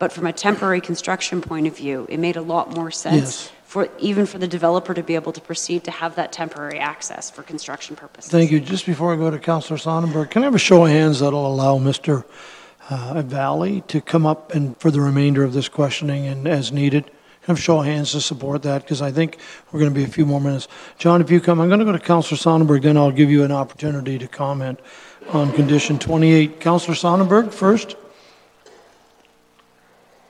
But from a temporary construction point of view, it made a lot more sense even for the developer to be able to proceed to have that temporary access for construction purposes. Thank you. Just before I go to Councillor Sonnenberg, can I have a show of hands that'll allow Mr. Valley to come up and for the remainder of this questioning and as needed? Can I have a show of hands to support that? Because I think we're going to be a few more minutes. John, if you come, I'm going to go to Councillor Sonnenberg, then I'll give you an opportunity to comment on condition 28. Councillor Sonnenberg first.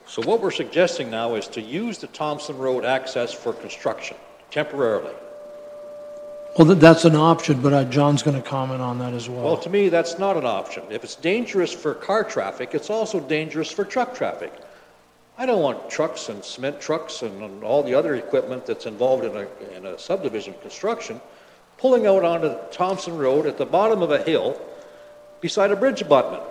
So what we're suggesting now is to use the Thompson Road access for construction temporarily. Well, that's an option, but John's going to comment on that as well. Well, to me, that's not an option. If it's dangerous for car traffic, it's also dangerous for truck traffic. I don't want trucks and cement trucks and all the other equipment that's involved in a subdivision construction pulling out onto Thompson Road at the bottom of a hill beside a bridge abutment.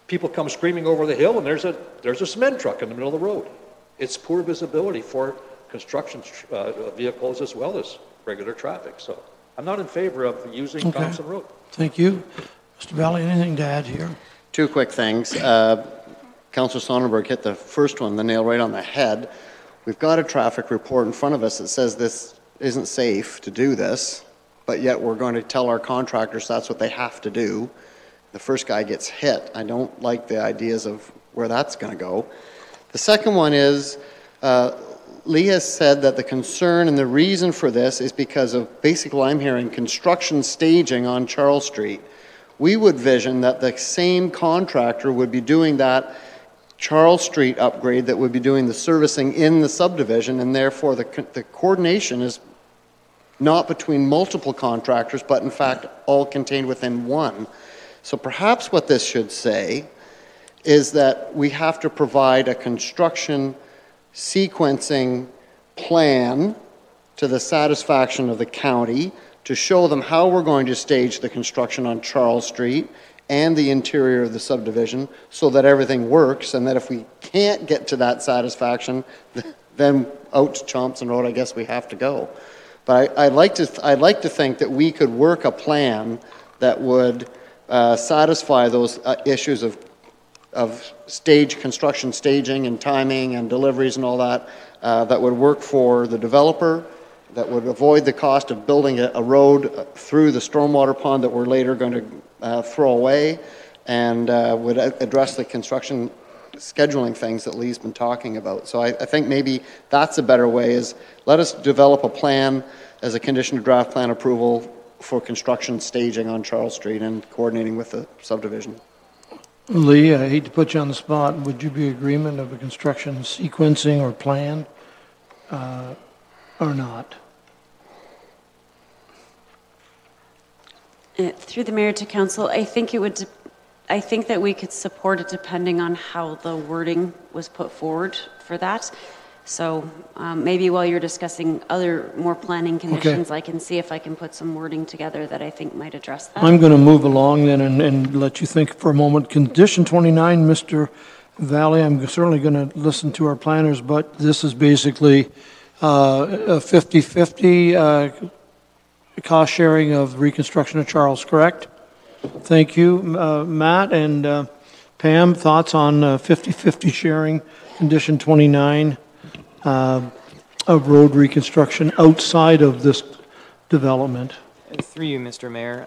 People come screaming over the hill, and there's a cement truck in the middle of the road. It's poor visibility for construction vehicles as well as regular traffic. So I'm not in favor of using Thompson Road. Thank you. Mr. Valley, anything to add here? Two quick things. Councillor Sonnenberg hit the first one, the nail right on the head. We've got a traffic report in front of us that says this isn't safe to do this, but yet we're going to tell our contractors that's what they have to do. The first guy gets hit. I don't like the ideas of where that's going to go. The second one is, Lee has said that the concern and the reason for this is because of, basically what I'm hearing, construction staging on Charles Street. We would vision that the same contractor would be doing that Charles Street upgrade that would be doing the servicing in the subdivision, and therefore the coordination is not between multiple contractors, but in fact all contained within one. So perhaps what this should say is that we have to provide a construction sequencing plan to the satisfaction of the county to show them how we're going to stage the construction on Charles Street and the interior of the subdivision so that everything works, and that if we can't get to that satisfaction, then out to Thompson Road I guess we have to go. But I'd like to think that we could work a plan that would satisfy those issues of construction staging and timing and deliveries and all that, that would work for the developer, that would avoid the cost of building a road through the stormwater pond that we're later going to throw away, and would address the construction scheduling things that Lee's been talking about. So I think maybe that's a better way, is let us develop a plan as a condition of draft plan approval for construction staging on Charles Street and coordinating with the subdivision. Lee, I hate to put you on the spot. Would you be in agreement of a construction sequencing or plan or not? Through the mayor to council, I think that we could support it depending on how the wording was put forward for that. So maybe while you're discussing other more planning conditions, I can see if I can put some wording together that I think might address that. I'm going to move along then and let you think for a moment. Condition 29, Mr. Valley, I'm certainly going to listen to our planners, but this is basically a 50-50 cost sharing of reconstruction of Charles, correct? Thank you. Matt and Pam, thoughts on 50-50 sharing, condition 29? Of road reconstruction outside of this development. Through you, Mr. Mayor,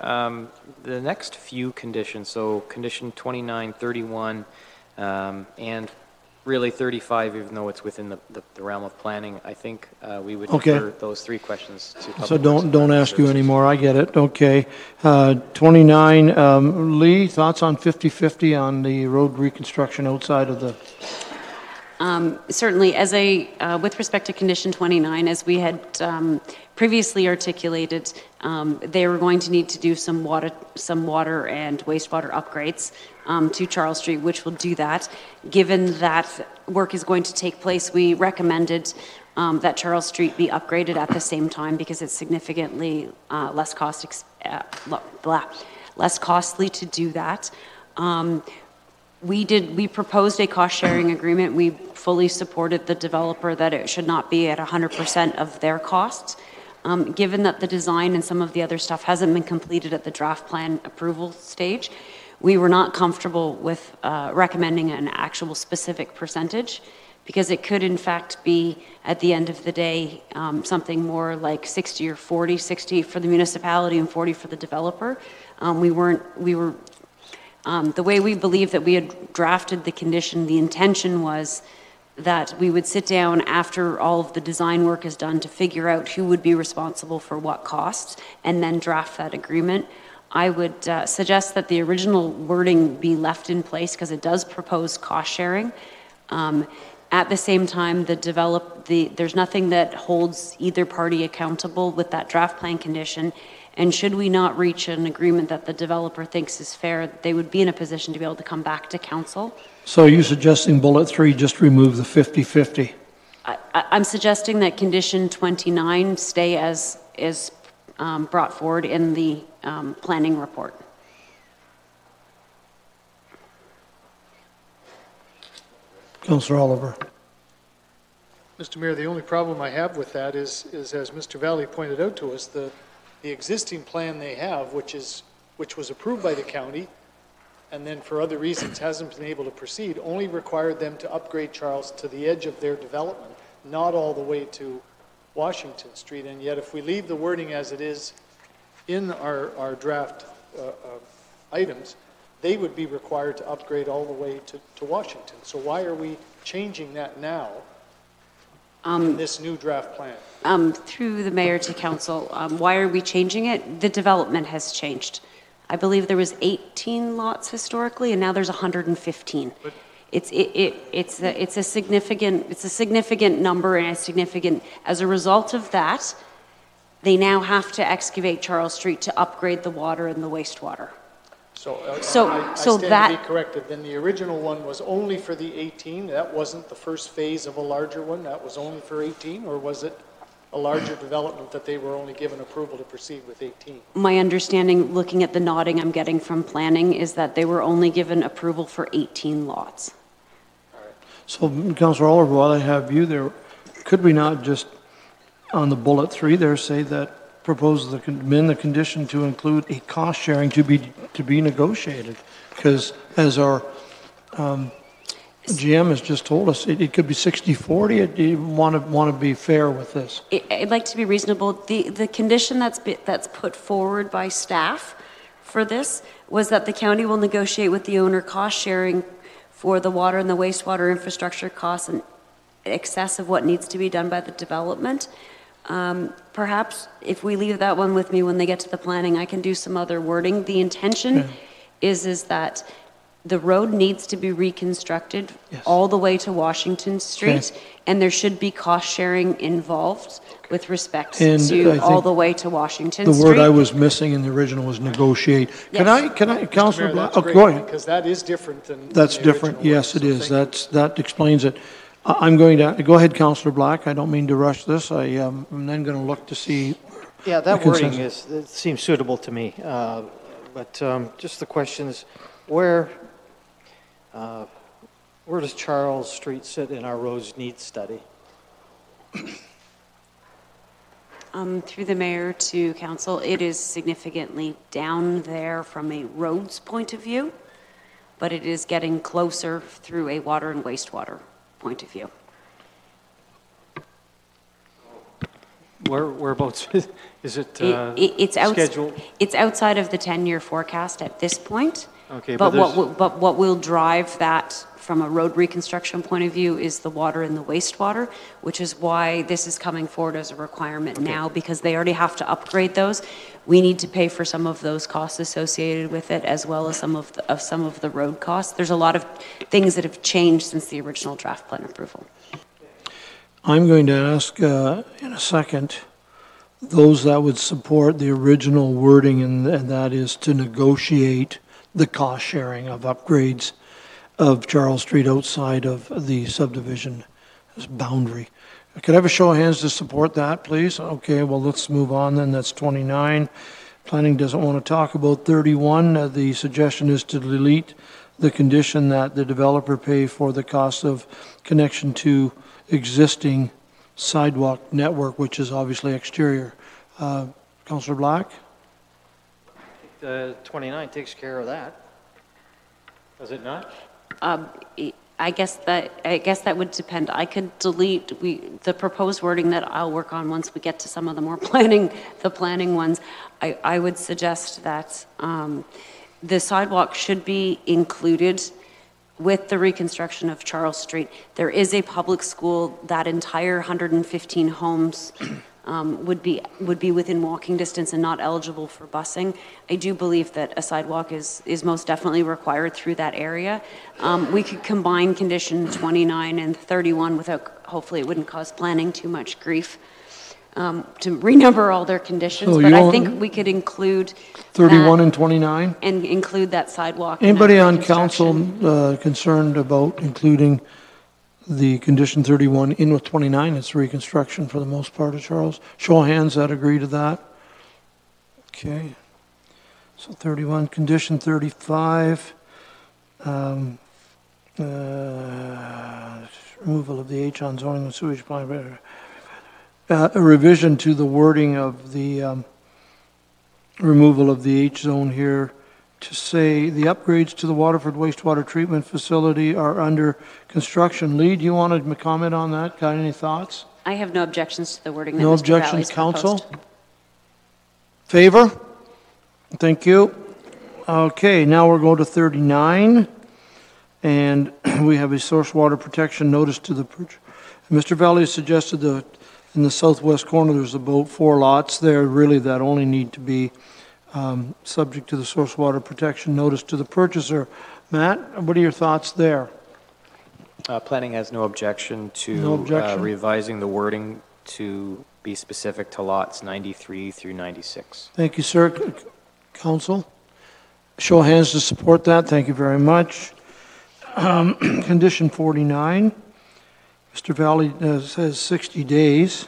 the next few conditions, so condition 29, 31, and really 35, even though it's within the realm of planning, I think we would defer those three questions to public. So don't ask you anymore. I get it. Okay. 29, Lee, thoughts on 50-50 on the road reconstruction outside of the... Certainly, with respect to condition 29, as we had previously articulated, they were going to need to do some water and wastewater upgrades to Charles Street, which will do that. Given that work is going to take place, we recommended that Charles Street be upgraded at the same time because it's significantly less costly to do that. We proposed a cost-sharing agreement. We fully supported the developer that it should not be at 100% of their costs. Given that the design and some of the other stuff hasn't been completed at the draft plan approval stage, we were not comfortable with recommending an actual specific percentage, because it could in fact be, at the end of the day, something more like 60 or 40, 60 for the municipality and 40 for the developer. The way we believe that we had drafted the condition, the intention was that we would sit down after all of the design work is done to figure out who would be responsible for what costs, and then draft that agreement. I would suggest that the original wording be left in place, because it does propose cost sharing. At the same time, there's nothing that holds either party accountable with that draft plan condition. And should we not reach an agreement that the developer thinks is fair, they would be in a position to be able to come back to council. So are you suggesting bullet 3 just remove the 50-50? I'm suggesting that condition 29 stay as is brought forward in the planning report. Councillor Oliver. Mr. Mayor, the only problem I have with that is as Mr. Valley pointed out to us, the existing plan they have, which was approved by the county, and then for other reasons hasn't been able to proceed, only required them to upgrade Charles to the edge of their development, not all the way to Washington Street. And yet if we leave the wording as it is in our draft items, they would be required to upgrade all the way to Washington. So why are we changing that now in this new draft plan? Through the mayor to council, why are we changing it? The development has changed. I believe there was 18 lots historically, and now there's 115. But it's a significant number, and as a result of that, they now have to excavate Charles Street to upgrade the water and the wastewater. I So stand that to be corrected. Then the original one was only for the 18. That wasn't the first phase of a larger one. That was only for 18, or was it a larger development that they were only given approval to proceed with 18? My understanding, looking at the nodding I'm getting from planning, is that they were only given approval for 18 lots. All right. So, Councillor Oliver, while I have you there, could we not just, on the bullet 3 there, say that propose the condition to include a cost sharing to be negotiated? Because as our GM has just told us, it could be 60-40. You want to be fair with this. I'd like to be reasonable. The condition that's put forward by staff for this was that the county will negotiate with the owner cost sharing for the water and the wastewater infrastructure costs in excess of what needs to be done by the development. Perhaps if we leave that one with me when they get to the planning, I can do some other wording. The intention is that the road needs to be reconstructed all the way to Washington Street, and there should be cost sharing involved with respect to all the way to Washington Street. The word I was missing in the original was negotiate. Yes. Can I, Councillor Black? Oh, go ahead. Because that is different than That's the different. original Yes, one, it so is. That explains it. I'm going to go ahead, Councillor Black. I don't mean to rush this. I'm then going to look to see. Yeah, that wording it seems suitable to me. But just the question is, where does Charles Street sit in our roads needs study? Through the mayor to council, it is significantly down there from a roads point of view, but it is getting closer through a water and wastewater point of view. Whereabouts is it scheduled? It's outside of the 10-year forecast at this point. Okay, but what will drive that from a road reconstruction point of view is the water and the wastewater, which is why this is coming forward as a requirement now, because they already have to upgrade those. We need to pay for some of those costs associated with it, as well as some of the road costs. There's a lot of things that have changed since the original draft plan approval. I'm going to ask in a second those that would support the original wording, and that is to negotiate the cost sharing of upgrades of Charles Street outside of the subdivision boundary. Could I have a show of hands to support that, please? Okay, well, let's move on then. That's 29. Planning doesn't want to talk about 31. The suggestion is to delete the condition that the developer pay for the cost of connection to existing sidewalk network, which is obviously exterior. Councillor Black? 29 takes care of that. Was it not? I guess that would depend. I could delete the proposed wording that I'll work on once we get to some of the more planning ones. I would suggest that the sidewalk should be included with the reconstruction of Charles Street. There is a public school. That entire 115 homes would be within walking distance and not eligible for busing. I do believe that a sidewalk is most definitely required through that area. We could combine condition 29 and 31 without, hopefully it wouldn't cause planning too much grief to renumber all their conditions, So but I think we could include 31 and 29? And include that sidewalk. in Anybody that on council reconstruction. concerned about including the condition 31 in with 29? It's reconstruction for the most part of Charles. Show of hands that agree to that. Okay. So 31, condition 35, removal of the H on zoning and sewage plant. A revision to the wording of the removal of the H zone here to say the upgrades to the Waterford wastewater treatment facility are under construction. Lee, do you want to comment on that? Got any thoughts? I have no objections to the wording that No Mr. objections, Valley's council? proposed. Favor? Thank you. Okay, now we'll go to 39. And we have a source water protection notice to the, Mr. Valley suggested that in the southwest corner, there's about 4 lots there, really, that only need to be subject to the source water protection notice to the purchaser. Matt, what are your thoughts there? Planning has no objection to No objection? revising the wording to be specific to lots 93 through 96. Thank you, sir. Council? Show of hands to support that. Thank you very much. Condition 49. Mr. Valley says 60 days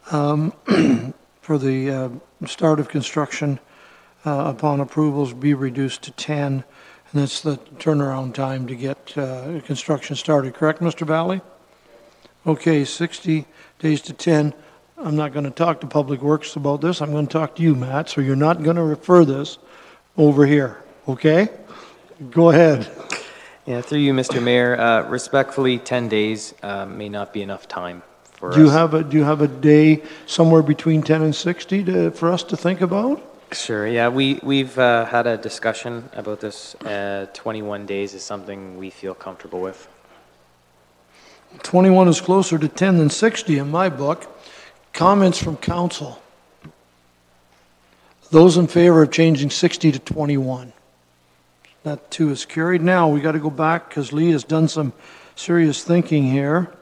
for the start of construction upon approvals be reduced to 10, and that's the turnaround time to get construction started. Correct, Mr. Valley? Okay, 60 days to 10. I'm not going to talk to Public Works about this. I'm going to talk to you, Matt, so you're not going to refer this over here, okay? Go ahead. Yeah, through you, Mr. Mayor. Respectfully, 10 days may not be enough time for us. Do you have a day somewhere between 10 and 60 for us to think about? Sure, yeah. We've had a discussion about this. 21 days is something we feel comfortable with. 21 is closer to 10 than 60 in my book. Comments from council. Those in favor of changing 60 to 21. That too is carried. Now we got to go back because Lee has done some serious thinking here.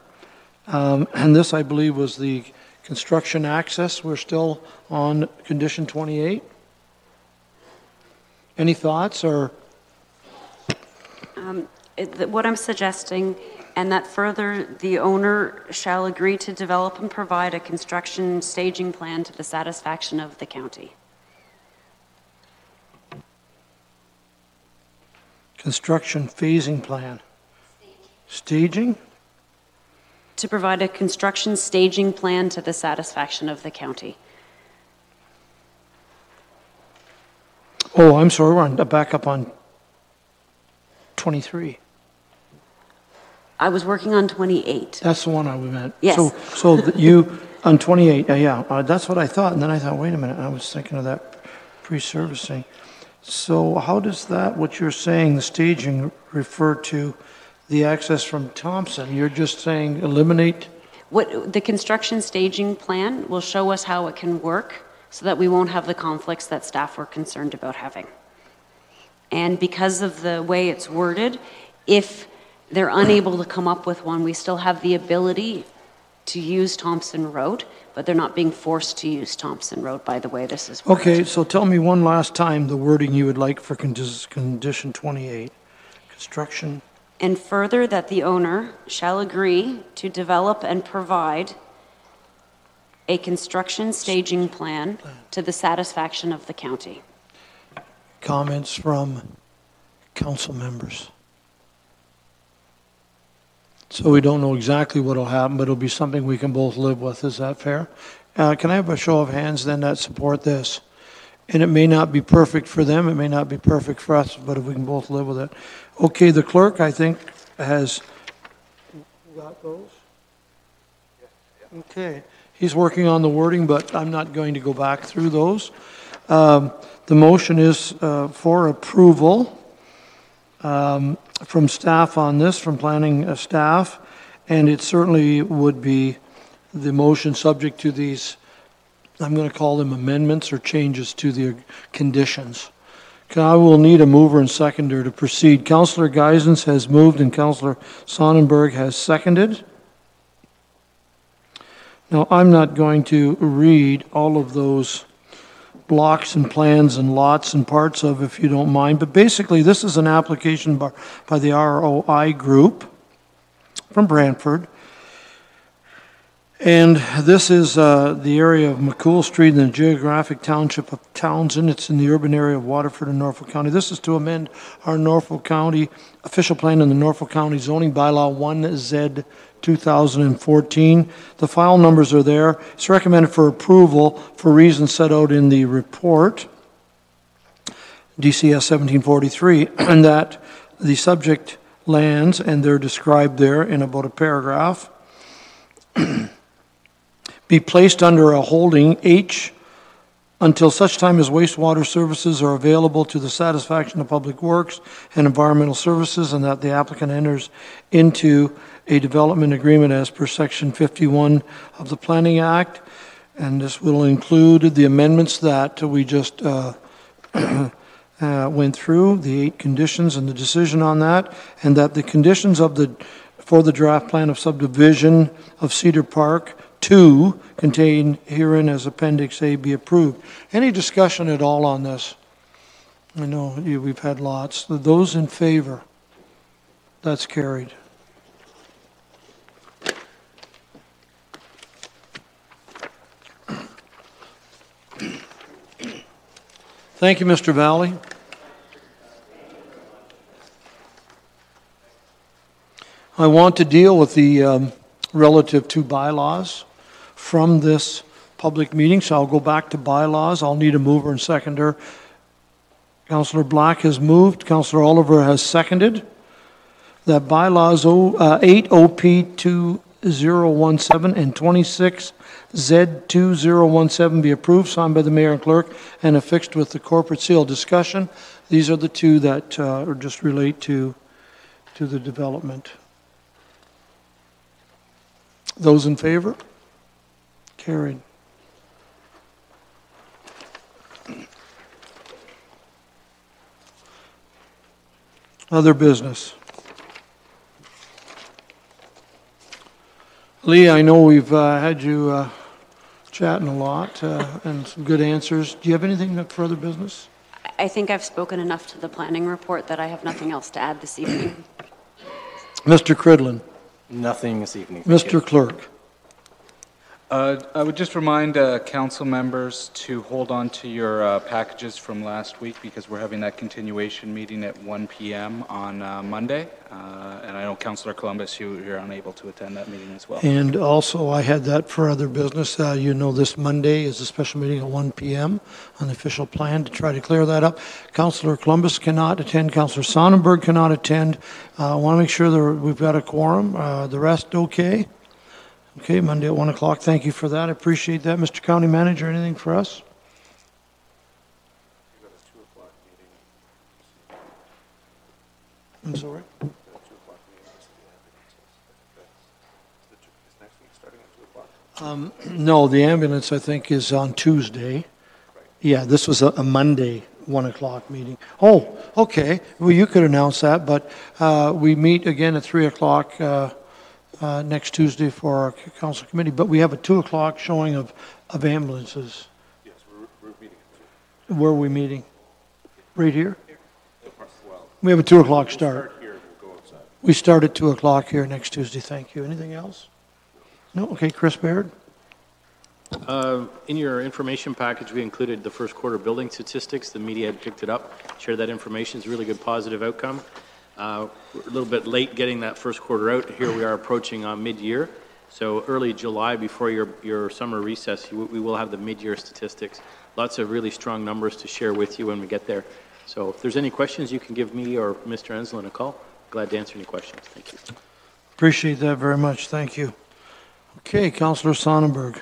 And this, I believe, was the construction access. We're still on condition 28. Any thoughts or? What I'm suggesting, and that further the owner shall agree to develop and provide a construction staging plan to the satisfaction of the county. Construction phasing plan. Staging? To provide a construction staging plan to the satisfaction of the county. Oh, I'm sorry, we're on, back up on 23. I was working on 28. That's the one I meant. Yes. So you, on 28, that's what I thought. And then I thought, wait a minute, I was thinking of that pre-servicing. So how does that, what you're saying, the staging, refer to the access from Thompson? You're just saying eliminate? What the construction staging plan will show us how it can work so that we won't have the conflicts that staff were concerned about having. And because of the way it's worded, if they're unable to come up with one, we still have the ability to use Thompson Road, but they're not being forced to use Thompson Road by the way this is worded. Okay, so tell me one last time the wording you would like for condition 28. Construction. And further, that the owner shall agree to develop and provide a construction staging plan to the satisfaction of the county. Comments from council members? So we don't know exactly what will happen, but it'll be something we can both live with. Is that fair? Can I have a show of hands then that support this? And it may not be perfect for them, it may not be perfect for us, but if we can both live with it. Okay, the clerk, I think, has got those. Okay, he's working on the wording, but I'm not going to go back through those. The motion is for approval from staff on this, from planning staff, and it certainly would be the motion subject to these, I'm going to call them amendments or changes to the conditions. I will need a mover and seconder to proceed. Councillor Geisens has moved and Councillor Sonnenberg has seconded. Now, I'm not going to read all of those blocks and plans and lots and parts of, if you don't mind, but basically this is an application by the ROI group from Brantford. And this is the area of McCool Street in the geographic township of Townsend. It's in the urban area of Waterford and Norfolk County. This is to amend our Norfolk County official plan in the Norfolk County zoning bylaw 1Z 2014. The file numbers are there. It's recommended for approval for reasons set out in the report, DCS 1743, and that the subject lands, and they're described there in about a paragraph, be placed under a holding H until such time as wastewater services are available to the satisfaction of public works and environmental services, and that the applicant enters into a development agreement as per section 51 of the Planning Act. And this will include the amendments that we just went through, the 8 conditions and the decision on that, and that the conditions of for the draft plan of subdivision of Cedar Park 2 contained herein as Appendix A be approved. Any discussion at all on this? I know we've had lots. Those in favor? That's carried. Thank you, Mr. Valley. I want to deal with the relative to bylaws from this public meeting, so I'll go back to bylaws. I'll need a mover and seconder. Councillor Black has moved. Councillor Oliver has seconded. That bylaws 8 OP 2017 and 26 Z2017 be approved, signed by the mayor and clerk, and affixed with the corporate seal. Discussion. These are the two that just relate to the development. Those in favor? Carried. Other business. Lee, I know we've had you chatting a lot and some good answers. Do you have anything for other business? I think I've spoken enough to the planning report that I have nothing else to add this evening. Mr. Cridlin. Nothing this evening. Mr. Clerk. I would just remind council members to hold on to your packages from last week, because we're having that continuation meeting at 1 p.m. on Monday. And I know Councillor Columbus, you're unable to attend that meeting as well. And also, I had that for other business. You know, this Monday is a special meeting at 1 p.m. on the official plan to try to clear that up. Councillor Columbus cannot attend. Councillor Sonnenberg cannot attend. I want to make sure that we've got a quorum. The rest okay? Okay, Monday at 1 o'clock. Thank you for that. I appreciate that. Mr. County Manager, anything for us? I'm sorry? No, the ambulance, I think, is on Tuesday. Yeah, this was a Monday 1 o'clock meeting. Oh, okay. Well, you could announce that, but we meet again at 3 o'clock next Tuesday for our council committee, but we have a 2 o'clock showing of ambulances. Yes, we're meeting. Where are we meeting? Right here? We have a 2 o'clock start. We start at 2 o'clock here next Tuesday. Thank you. Anything else? No? Okay, Chris Baird. In your information package, we included the first quarter building statistics. The media had picked it up, shared that information. It's a really good positive outcome. We're a little bit late getting that first quarter out. Here we are approaching mid-year. So early July, before your summer recess, we will have the mid-year statistics. lots of really strong numbers to share with you when we get there. So if there's any questions, you can give me or Mr. Enslin a call. Glad to answer any questions. Thank you. Appreciate that very much. Thank you. Okay, Councillor Sonnenberg.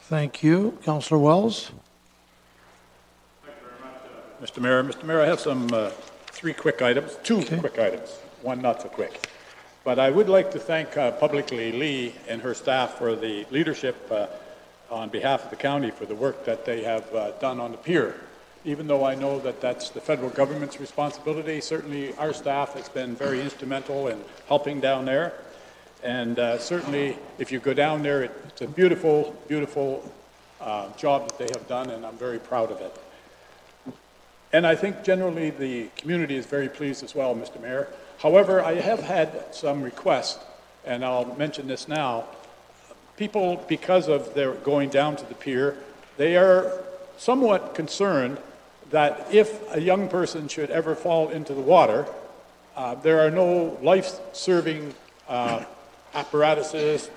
Thank you. Councillor Wells. Mr. Mayor, I have some two quick items, one not so quick. But I would like to thank publicly Lee and her staff for the leadership on behalf of the county for the work that they have done on the pier. Even though I know that that's the federal government's responsibility, certainly our staff has been very instrumental in helping down there. And certainly, if you go down there, it's a beautiful, beautiful job that they have done, and I'm very proud of it. And I think generally the community is very pleased as well, Mr. Mayor. However, I have had some requests, and I'll mention this now. People, because of their going down to the pier, they are somewhat concerned that if a young person should ever fall into the water, there are no life-serving apparatuses,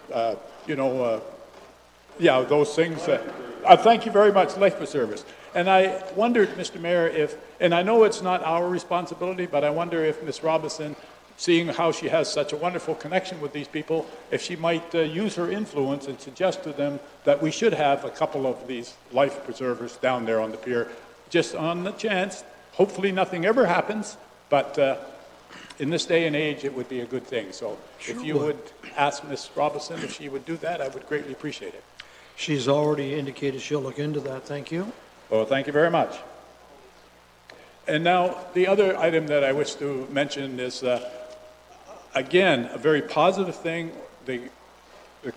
those things. Thank you very much, life preservers. And I wondered, Mr. Mayor, and I know it's not our responsibility, but I wonder if Ms. Robinson, seeing how she has such a wonderful connection with these people, if she might use her influence and suggest to them that we should have a couple of these life preservers down there on the pier, just on the chance. Hopefully nothing ever happens, but in this day and age, it would be a good thing. So if you would ask Ms. Robinson if she would do that, I would greatly appreciate it. She's already indicated she'll look into that. Thank you. Well, thank you very much. And now, the other item that I wish to mention is, again, a very positive thing. The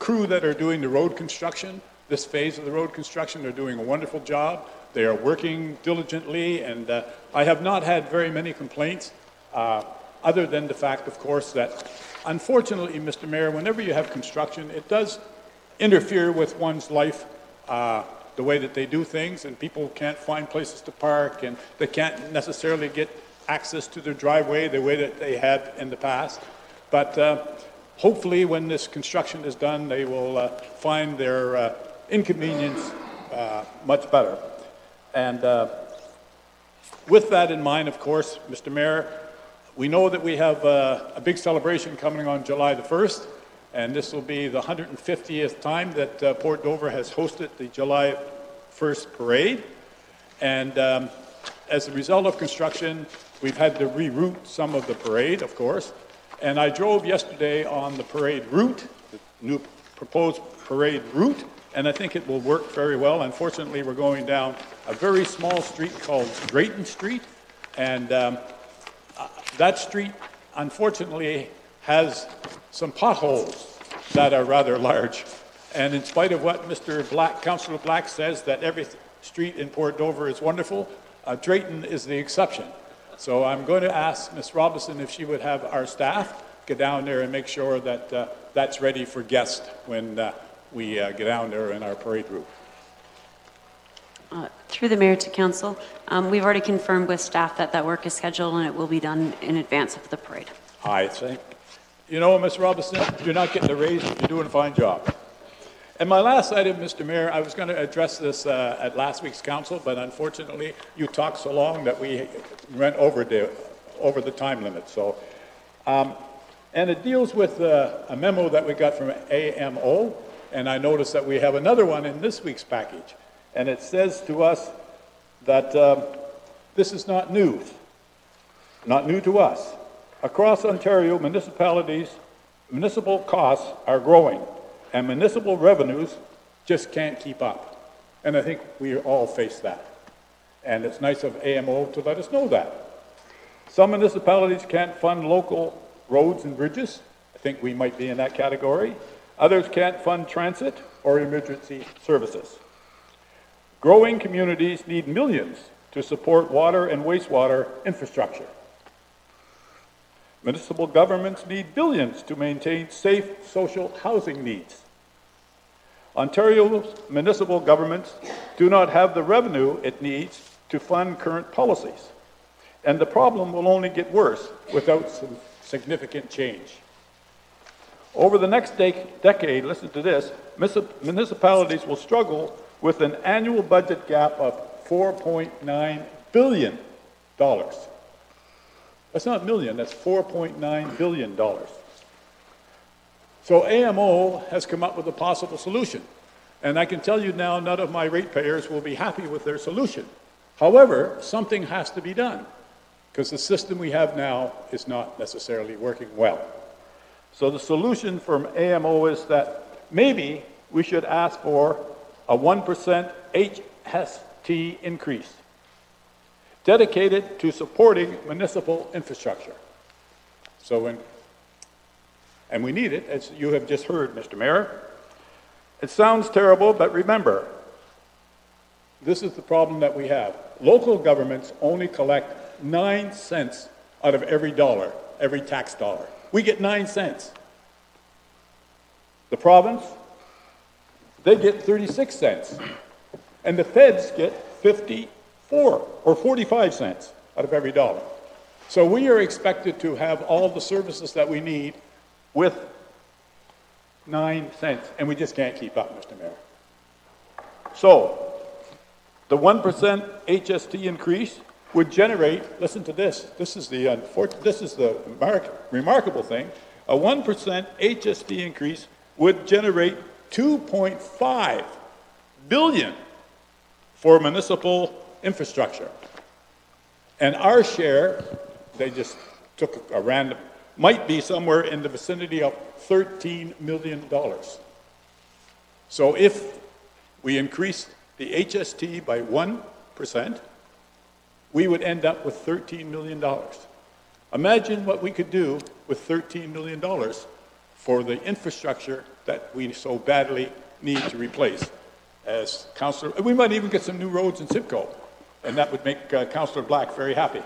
crew that are doing the road construction, this phase of the road construction, are doing a wonderful job. They are working diligently, and I have not had very many complaints, other than the fact, of course, that unfortunately, Mr. Mayor, whenever you have construction, it does interfere with one's life, the way that they do things, and people can't find places to park, and they can't necessarily get access to their driveway the way that they had in the past. But hopefully when this construction is done, they will find their inconvenience much better. And with that in mind, of course, Mr. Mayor, we know that we have a big celebration coming on July the 1st, and this will be the 150th time that Port Dover has hosted the July 1st parade. And as a result of construction, we've had to reroute some of the parade, of course. And I drove yesterday on the parade route, the new proposed parade route, and I think it will work very well. Unfortunately, we're going down a very small street called Drayton Street, and that street, unfortunately, has some potholes that are rather large. And in spite of what Mr. Black, Councillor Black says, that every street in Port Dover is wonderful, Drayton is the exception. So I'm going to ask Ms. Robinson if she would have our staff get down there and make sure that that's ready for guests when we get down there in our parade route. Through the mayor to council, we've already confirmed with staff that that work is scheduled and it will be done in advance of the parade. I think. You know, Ms. Robinson, you're not getting a raise, you're doing a fine job. And my last item, Mr. Mayor, I was going to address this at last week's council, but unfortunately you talked so long that we went over the time limit. So, and it deals with a memo that we got from AMO, and I noticed that we have another one in this week's package. And it says to us that this is not new to us. Across Ontario, municipal costs are growing, and municipal revenues just can't keep up. And I think we all face that. And it's nice of AMO to let us know that. Some municipalities can't fund local roads and bridges. I think we might be in that category. Others can't fund transit or emergency services. Growing communities need millions to support water and wastewater infrastructure. Municipal governments need billions to maintain safe social housing needs. Ontario's municipal governments do not have the revenue it needs to fund current policies, and the problem will only get worse without some significant change. Over the next decade, listen to this, municipalities will struggle with an annual budget gap of $4.9 billion. That's not million, that's $4.9 billion. So AMO has come up with a possible solution. And I can tell you now, none of my ratepayers will be happy with their solution. However, something has to be done, because the system we have now is not necessarily working well. So the solution from AMO is that maybe we should ask for a 1% HST increase dedicated to supporting municipal infrastructure. And we need it, as you have just heard, Mr. Mayor. It sounds terrible, but remember, this is the problem that we have. Local governments only collect 9 cents out of every dollar, every tax dollar. We get 9 cents. The province, they get 36 cents. And the feds get 54 or 45 cents out of every dollar. So we are expected to have all the services that we need with 9 cents, and we just can't keep up, Mr. Mayor. So, the 1% HST increase would generate, listen to this, this is the remarkable thing, a 1% HST increase would generate $2.5 billion for municipal infrastructure. And our share, they just took a random, might be somewhere in the vicinity of $13 million. So if we increase the HST by 1%, we would end up with $13 million. Imagine what we could do with $13 million for the infrastructure that we so badly need to replace. As Councillor, we might even get some new roads in Simcoe, and that would make Councillor Black very happy.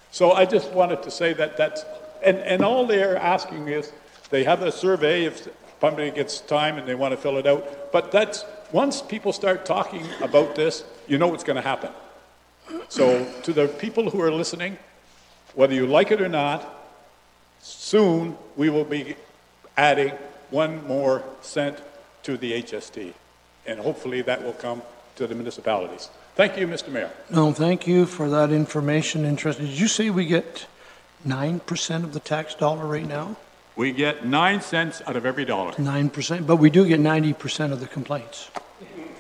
So I just wanted to say that that's, and all they're asking is, they have a survey if somebody gets time and they want to fill it out, but that's, once people start talking about this, you know what's going to happen. So to the people who are listening, whether you like it or not, soon we will be adding 1 more cent to the HST, and hopefully that will come to the municipalities. Thank you, Mr. Mayor. No, thank you for that information. Interesting. Did you say we get 9% of the tax dollar right now? We get 9 cents out of every dollar. 9%, but we do get 90% of the complaints.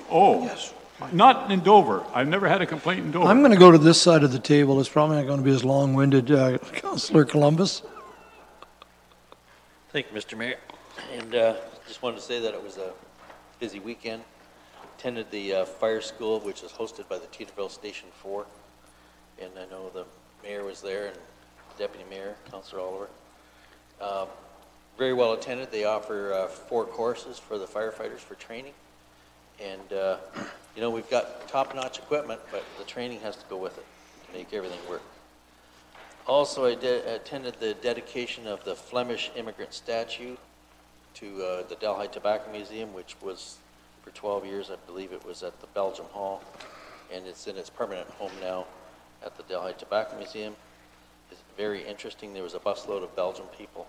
Oh, yes. Not in Dover. I've never had a complaint in Dover. I'm going to go to this side of the table. It's probably not going to be as long-winded, Councillor Columbus. Thank you, Mr. Mayor. And just wanted to say that it was a busy weekend. Attended the fire school, which is hosted by the Teeterville Station 4. And I know the mayor was there and Deputy Mayor, Councillor Oliver. Very well attended. They offer 4 courses for the firefighters for training. And, you know, we've got top-notch equipment, but the training has to go with it to make everything work. Also, I attended the dedication of the Flemish immigrant statue to the Delhi Tobacco Museum, which was for 12 years, I believe it was at the Belgium Hall, and it's in its permanent home now at the Delhi Tobacco Museum. It's very interesting. There was a busload of Belgian people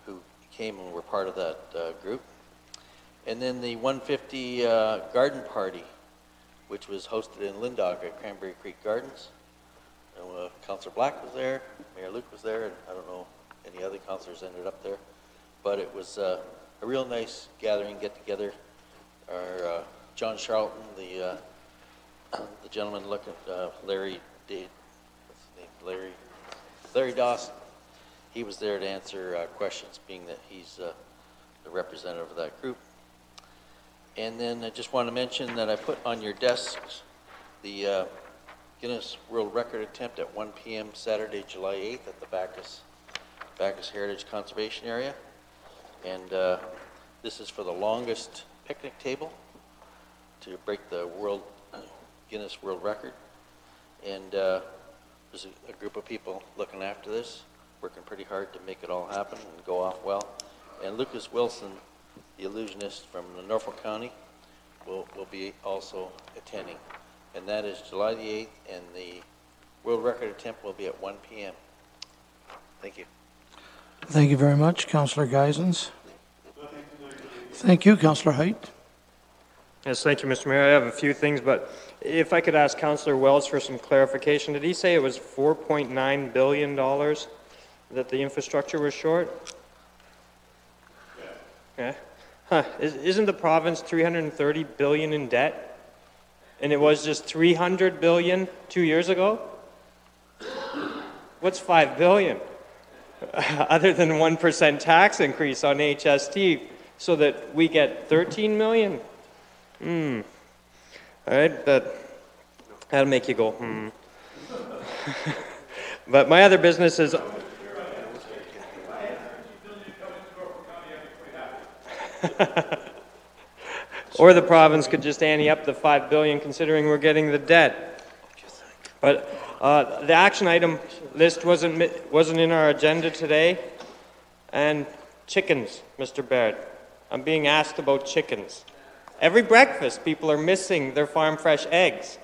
who came and were part of that group. And then the 150 garden party, which was hosted in Lindog at Cranberry Creek Gardens. And, Councillor Black was there, Mayor Luke was there, and I don't know any other councillors ended up there. But it was a real nice gathering, get-together. Our John Charlton, the gentleman looking, Larry Dawson, he was there to answer questions, being that he's the representative of that group. And then I just want to mention that I put on your desks the Guinness World Record attempt at 1 p.m. Saturday, July 8th at the Bacchus Heritage Conservation Area. And this is for the longest picnic table to break the Guinness World Record. And there's a group of people looking after this, working pretty hard to make it all happen and go off well. And Lucas Wilson, the illusionist from Norfolk County, will be also attending. And that is July the 8th, and the world record attempt will be at 1 p.m. Thank you. Thank you very much, Councillor Geisens. Thank you, Councillor Height. Yes, thank you, Mr. Mayor. I have a few things, but if I could ask Councillor Wells for some clarification. Did he say it was $4.9 billion that the infrastructure was short? Yeah. Huh. Isn't the province $330 billion in debt? And it was just $300 billion 2 years ago? What's $5 billion? Other than 1% tax increase on HST, so that we get 13 million? All right, that'll make you go, But my other business is... Or the province could just ante up the $5 billion, considering we're getting the debt. But the action item list wasn't in our agenda today. And chickens, Mr. Baird. I'm being asked about chickens. Every breakfast, people are missing their farm fresh eggs.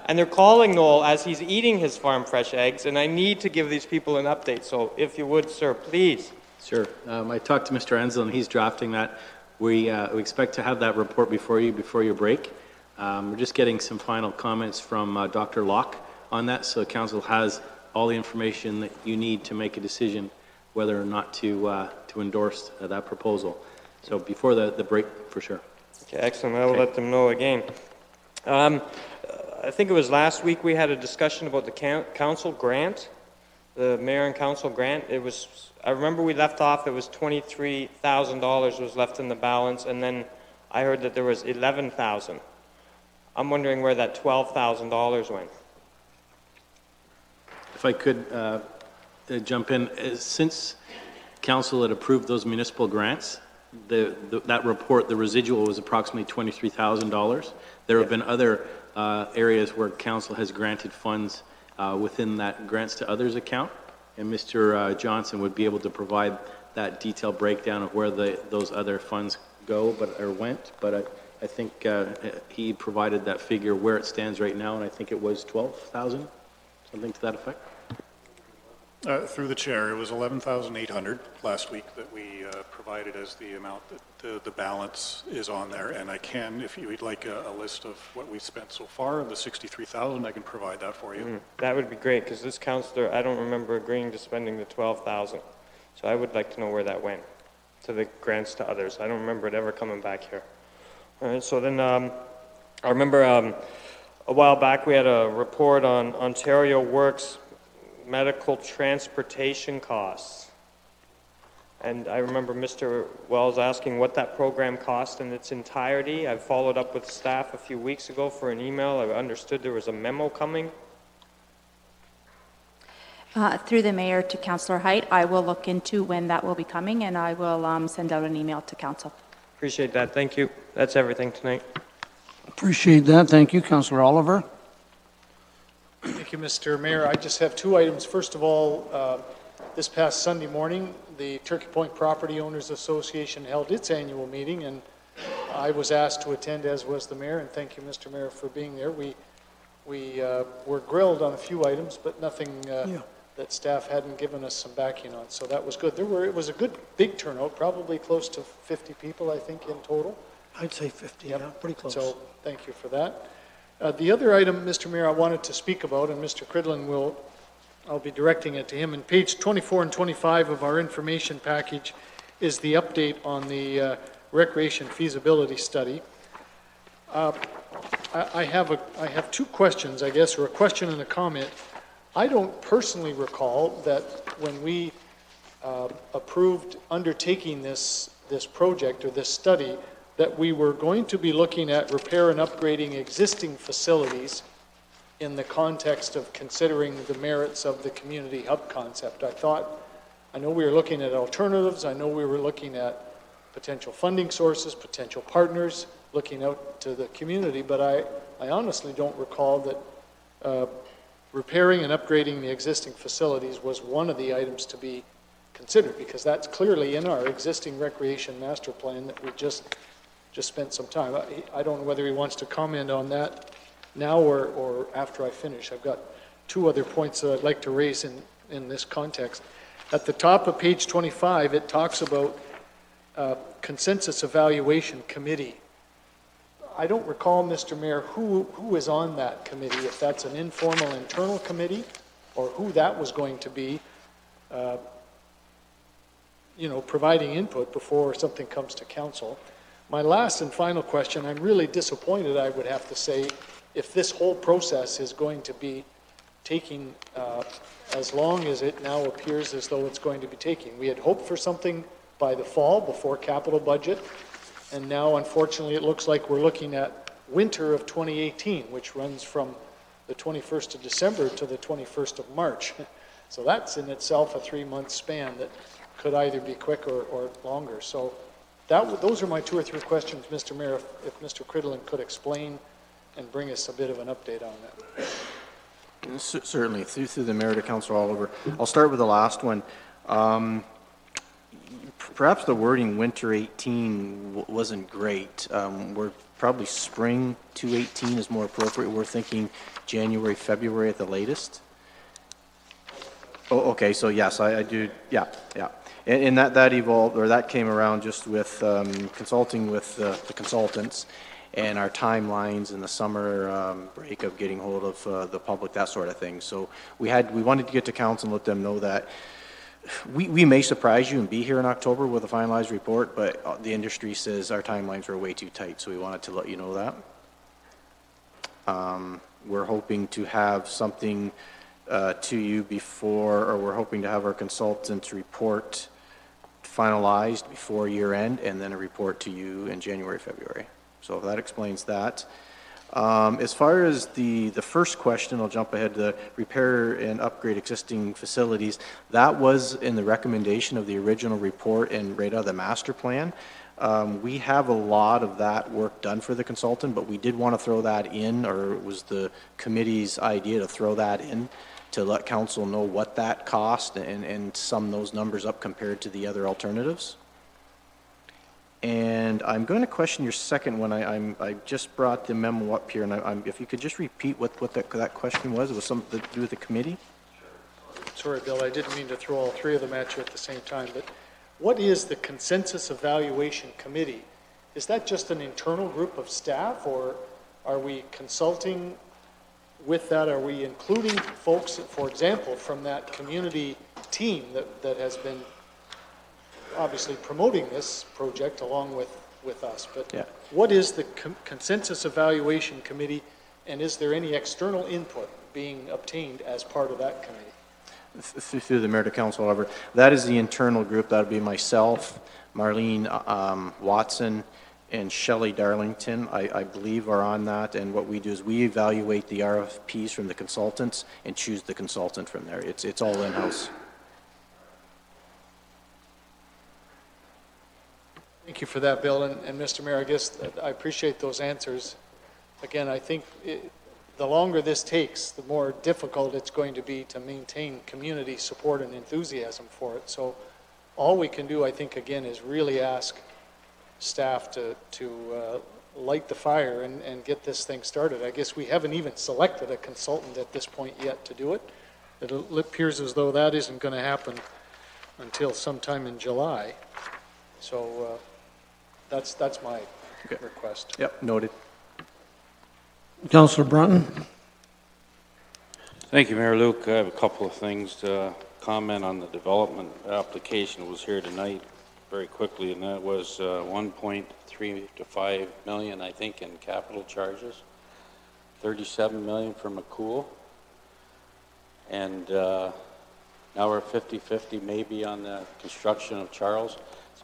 And they're calling Noel as he's eating his farm fresh eggs, and I need to give these people an update. So if you would, sir, please. Sure. I talked to Mr. Enzel, and he's drafting that. We expect to have that report before your break. We're just getting some final comments from Dr. Locke on that, so council has all the information that you need to make a decision whether or not to endorse that proposal. So before the break, for sure. Okay, excellent. I will let them know again. I think it was last week we had a discussion about the council grant, the mayor and council grant. It was, I remember we left off, it was $23,000 was left in the balance, and then I heard that there was $11,000. I'm wondering where that $12,000 went. If I could jump in, since council had approved those municipal grants, that report, the residual was approximately $23,000. There have been other areas where council has granted funds within that grants to others account, and Mr. Johnson would be able to provide that detailed breakdown of where those other funds go or went, but I think he provided that figure where it stands right now, and I think it was 12,000, something to that effect. Through the chair, it was 11,800 last week that we provided as the amount that the balance is on there. And I can, if you'd like a list of what we've spent so far, the 63,000, I can provide that for you. That would be great, because this councillor, I don't remember agreeing to spending the 12,000. So I would like to know where that went, to the grants to others. I don't remember it ever coming back here. All right, so then I remember a while back we had a report on Ontario Works medical transportation costs. And I remember Mr. Wells asking what that program cost in its entirety. I followed up with staff a few weeks ago for an email. I understood there was a memo coming. Through the mayor to Councillor Height, I will look into when that will be coming, and I will send out an email to council. Appreciate that. Thank you. That's everything tonight. Appreciate that. Thank you, Councillor Oliver. Thank you, Mr. Mayor. I just have two items. First of all, this past Sunday morning, the Turkey Point Property Owners Association held its annual meeting, and I was asked to attend, as was the mayor, and thank you, Mr. Mayor, for being there. We were grilled on a few items, but nothing that staff hadn't given us some backing on, so that was good. It was a good big turnout, probably close to 50 people, I think, in total. I'd say 50, yeah, pretty close. So thank you for that. The other item, Mr. Mayor, I wanted to speak about, and Mr. Cridlin I'll be directing it to him. In page 24 and 25 of our information package is the update on the recreation feasibility study. I have two questions, I guess, or a question and a comment. I don't personally recall that when we approved undertaking this project or this study, that we were going to be looking at repair and upgrading existing facilities in the context of considering the merits of the community hub concept. I know we were looking at alternatives, I know we were looking at potential funding sources, potential partners, looking out to the community, but I honestly don't recall that repairing and upgrading the existing facilities was one of the items to be considered, because that's clearly in our existing recreation master plan that we just spent some time. I don't know whether he wants to comment on that now or after I finish. I've got two other points that I'd like to raise in this context. At the top of page 25, it talks about consensus evaluation committee. I don't recall, Mr. Mayor, who is on that committee, if that's an informal internal committee, or who that was going to be, you know, providing input before something comes to council. My last and final question, I'm really disappointed, I would have to say, if this whole process is going to be taking as long as it now appears as though it's going to be taking. We had hoped for something by the fall, before capital budget, and now unfortunately it looks like we're looking at winter of 2018, which runs from the 21st of December to the 21st of March. So that's in itself a 3-month span that could either be quick or longer. So those are my 2 or 3 questions, Mr. Mayor, if Mr. Cridlin could explain and bring us a bit of an update on that. Certainly, through the Mayor to Councillor Oliver. I'll start with the last one. Perhaps the wording winter 18 wasn't great. We're probably spring 2018 is more appropriate. We're thinking January, February at the latest. Oh, okay, so yes, I do, yeah. And that evolved, or that came around just with consulting with the consultants and our timelines in the summer break of getting hold of the public, that sort of thing. So we wanted to get to council and let them know that we may surprise you and be here in October with a finalized report, but the industry says our timelines are way too tight, so we wanted to let you know that. We're hoping to have something to you before, or we're hoping to have our consultants report finalized before year end, and then a report to you in January, February. So that explains that. As far as the first question, I'll jump ahead to repair and upgrade existing facilities. That was in the recommendation of the original report and right out of the master plan. We have a lot of that work done for the consultant, but we did want to throw that in, or it was the committee's idea to throw that in to let council know what that cost and sum those numbers up compared to the other alternatives. And I'm going to question your second one. I just brought the memo up here, and if you could just repeat what that question was. It was something to do with the committee? Sorry, Bill, I didn't mean to throw all 3 of them at you at the same time, but what is the Consensus Evaluation Committee? Is that just an internal group of staff, or are we consulting with that? Are we including folks, for example, from that community team that has been obviously promoting this project along with us? But yeah. What is the Consensus Evaluation Committee, and is there any external input being obtained as part of that committee? Through the Mayor to Council, however, that is the internal group. That would be myself, Marlene Watson, and Shelley Darlington, I believe, are on that. And what we do is we evaluate the RFPs from the consultants and choose the consultant from there. It's all in-house. Thank you for that, Bill. And Mr. Mayor, I guess I appreciate those answers. Again, I think the longer this takes, the more difficult it's going to be to maintain community support and enthusiasm for it. So all we can do, I think, again, is really ask staff to light the fire and get this thing started. I guess we haven't even selected a consultant at this point yet to do it. It appears as though that isn't going to happen until sometime in July. So that's my request. Yep, noted. Councillor Brunton. Thank you, Mayor Luke. I have a couple of things to comment on. The development application was here tonight very quickly, and that was 1.3 to 5 million, I think, in capital charges, 37 million for McCool, and now we're 50-50 maybe on the construction of Charles.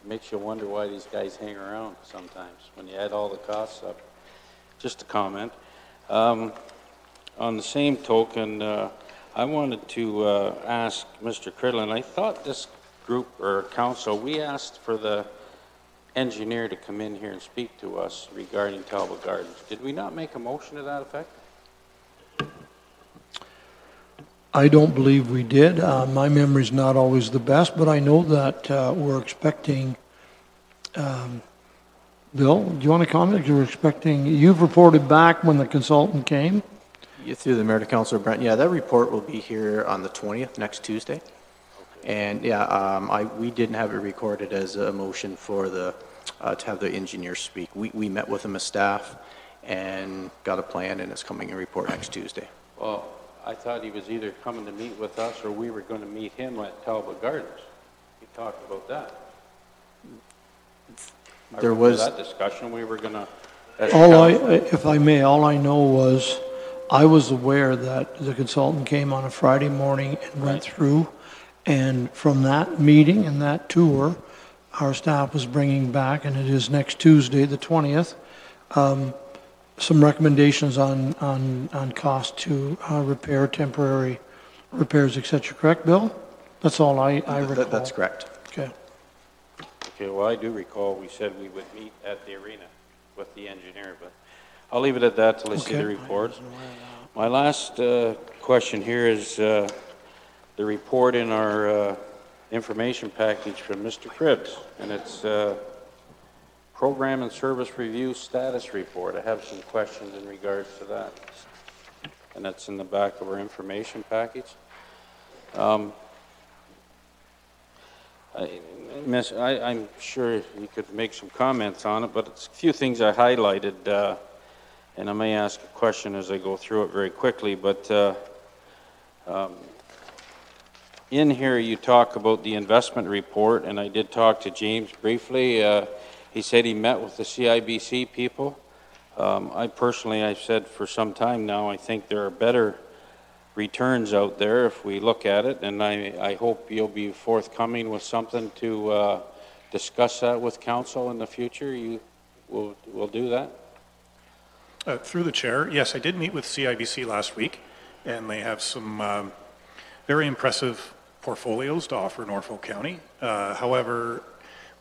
It makes you wonder why these guys hang around sometimes when you add all the costs up. Just a comment. On the same token, I wanted to ask Mr. Cridlin, I thought this group or council, we asked for the engineer to come in here and speak to us regarding Talbot Gardens. Did we not make a motion to that effect? I don't believe we did. My memory's not always the best, but I know that we're expecting, Bill, do you want to comment? You're expecting, you've reported back when the consultant came? Through the Mayor to Councillor Brent, yeah, that report will be here on the 20th, next Tuesday. Okay. And yeah, we didn't have it recorded as a motion for the, to have the engineer speak. We met with him as staff, and got a plan, and it's coming in report next Tuesday. Well, I thought he was either coming to meet with us or we were going to meet him at Talbot Gardens. He talked about that. There was that discussion we were going to. If I may, all I know was I was aware that the consultant came on a Friday morning and went through, and from that meeting and that tour, our staff was bringing back, and it is next Tuesday, the 20th, some recommendations on cost to repair temporary repairs, et cetera. Correct, Bill? That's all I recall. That's correct. Okay. Okay, well, I do recall we said we would meet at the arena with the engineer, but I'll leave it at that till I see the reports. My last question here is the report in our information package from Mr. Cribbs, and it's Program and Service Review Status Report. I have some questions in regards to that, and that's in the back of our information package. I'm sure you could make some comments on it, but it's a few things I highlighted, and I may ask a question as I go through it very quickly, but in here you talk about the investment report, and I did talk to James briefly. He said he met with the CIBC people. I've said for some time now, I think there are better returns out there if we look at it, and I hope you'll be forthcoming with something to discuss that with council in the future. You will do that? Through the chair, yes, I did meet with CIBC last week, and they have some very impressive portfolios to offer Norfolk County. However,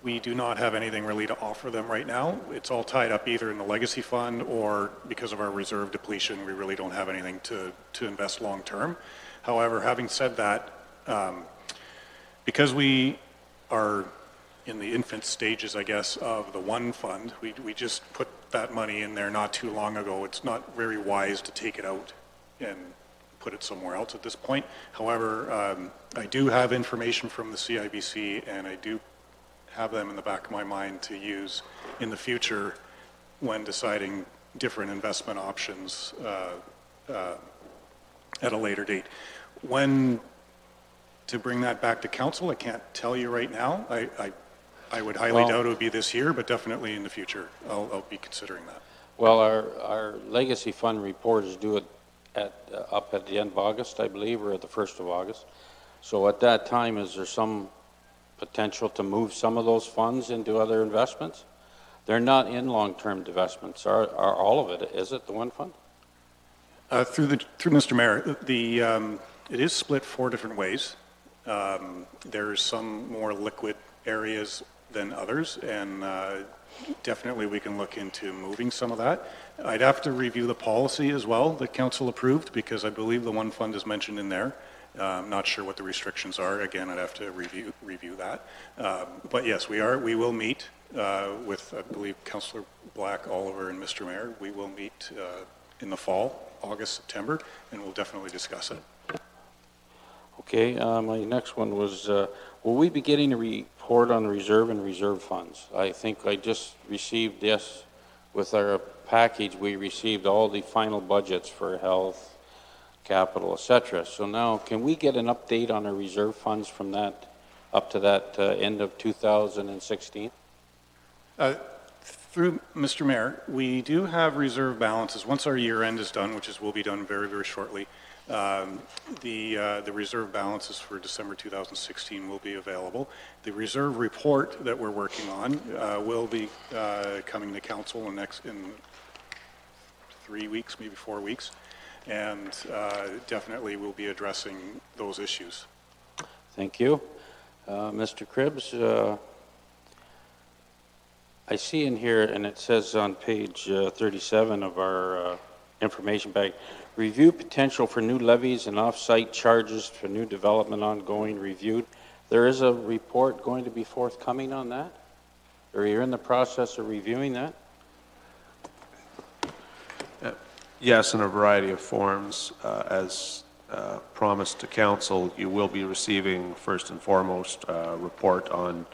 we do not have anything really to offer them right now. It's all tied up either in the legacy fund or because of our reserve depletion, we really don't have anything to invest long term. However, having said that, because we are in the infant stages, I guess, of the one fund, we just put that money in there not too long ago. It's not very wise to take it out and put it somewhere else at this point. However, I do have information from the CIBC, and I do have them in the back of my mind to use in the future when deciding different investment options at a later date. When to bring that back to council, I can't tell you right now. I would highly doubt it would be this year, but definitely in the future, I'll be considering that. Well, our legacy fund report is due up at the end of August, I believe, or at the 1st of August. So at that time, is there some potential to move some of those funds into other investments? They're not in long-term investments. Are all of it? Is it the one fund? Through Mr. Mayor, it is split 4 different ways. There's some more liquid areas than others, and definitely we can look into moving some of that. I'd have to review the policy as well that council approved, because I believe the one fund is mentioned in there. I'm not sure what the restrictions are. Again, I'd have to review that. But yes, we will meet with, I believe, Councillor Black, Oliver, and Mr. Mayor. We will meet in the fall, August, September, and we'll definitely discuss it. Okay, my next one was, will we be getting a report on reserve and reserve funds? I think I just received this with our package. We received all the final budgets for health, capital, etc. So now, can we get an update on our reserve funds from that up to that end of 2016? Through Mr. Mayor, we do have reserve balances. Once our year end is done, which will be done very, very shortly, the reserve balances for December 2016 will be available. The reserve report that we're working on will be coming to council in 3 weeks, maybe 4 weeks, and definitely we'll be addressing those issues. Thank you. Mr. Cribbs, I see in here, and it says on page 37 of our information bag, review potential for new levies and off-site charges for new development ongoing reviewed. There is a report going to be forthcoming on that? Or you're in the process of reviewing that? Yes, in a variety of forms. As promised to council, you will be receiving first and foremost a report on